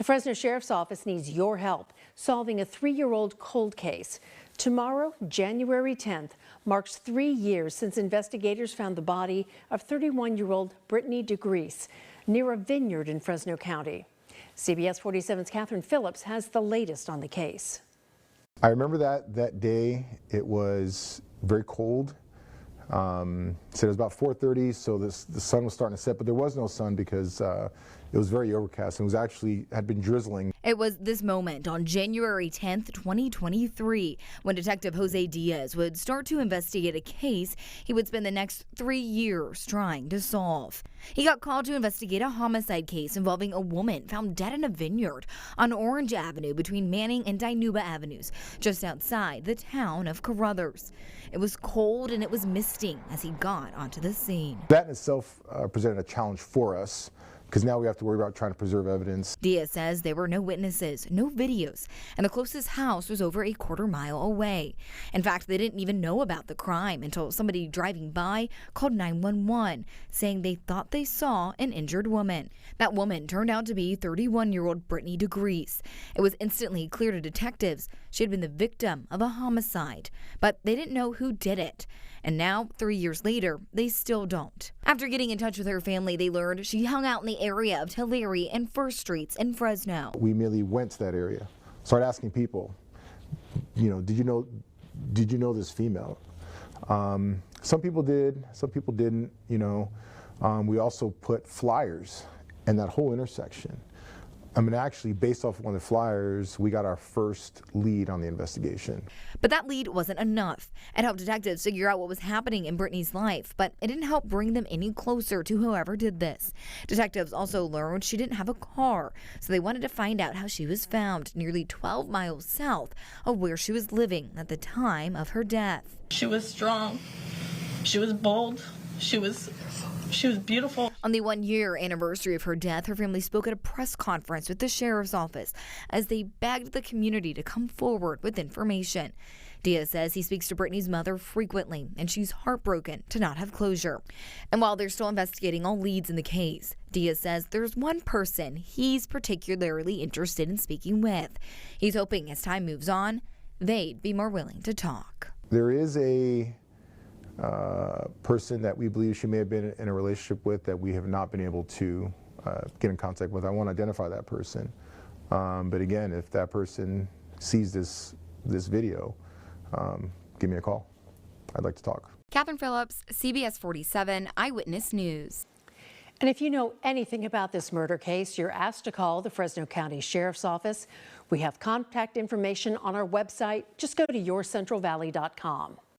Fresno Sheriff's Office needs your help solving a 3-year-old cold case. Tomorrow, January 10th, marks 3 years since investigators found the body of 31-year-old Brittany Degrise near a vineyard in Fresno County. CBS47's Catherine Phillips has the latest on the case. I remember that day. It was very cold. So it was about 4:30, so the sun was starting to set, but there was no sun because it was very overcast. And it was had been drizzling. It was this moment on January 10th, 2023, when Detective Jose Diaz would start to investigate a case he would spend the next 3 years trying to solve. He got called to investigate a homicide case involving a woman found dead in a vineyard on Orange Avenue between Manning and Dinuba Avenues, just outside the town of Carruthers. It was cold and it was misting as he got onto the scene. That in itself presented a challenge for us, because now we have to worry about trying to preserve evidence. Diaz says there were no witnesses, no videos, and the closest house was over a quarter-mile away. In fact, they didn't even know about the crime until somebody driving by called 911, saying they thought they saw an injured woman. That woman turned out to be 31-year-old Brittany Degrise. It was instantly clear to detectives she had been the victim of a homicide, but they didn't know who did it. And now, 3 years later, they still don't. After getting in touch with her family, they learned she hung out in the area of Tulare and First Streets in Fresno. We merely went to that area, started asking people, did you know this female? Some people did, some people didn't. We also put flyers in that whole intersection. Actually, based off one of the flyers, we got our first lead on the investigation. But that lead wasn't enough. It helped detectives figure out what was happening in Brittany's life, but it didn't help bring them any closer to whoever did this. Detectives also learned she didn't have a car, so they wanted to find out how she was found nearly 12 miles south of where she was living at the time of her death. She was strong. She was bold. She was beautiful. On the 1-year anniversary of her death, her family spoke at a press conference with the sheriff's office as they begged the community to come forward with information. Diaz says he speaks to Brittany's mother frequently, and she's heartbroken to not have closure. And while they're still investigating all leads in the case, Diaz says there's one person he's particularly interested in speaking with. He's hoping as time moves on, they'd be more willing to talk. There is a person that we believe she may have been in a relationship with that we have not been able to get in contact with. I want to identify that person. But again, if that person sees this video, give me a call. I'd like to talk. Catherine Phillips, CBS 47 Eyewitness News. And if you know anything about this murder case, you're asked to call the Fresno County Sheriff's Office. We have contact information on our website. Just go to yourcentralvalley.com.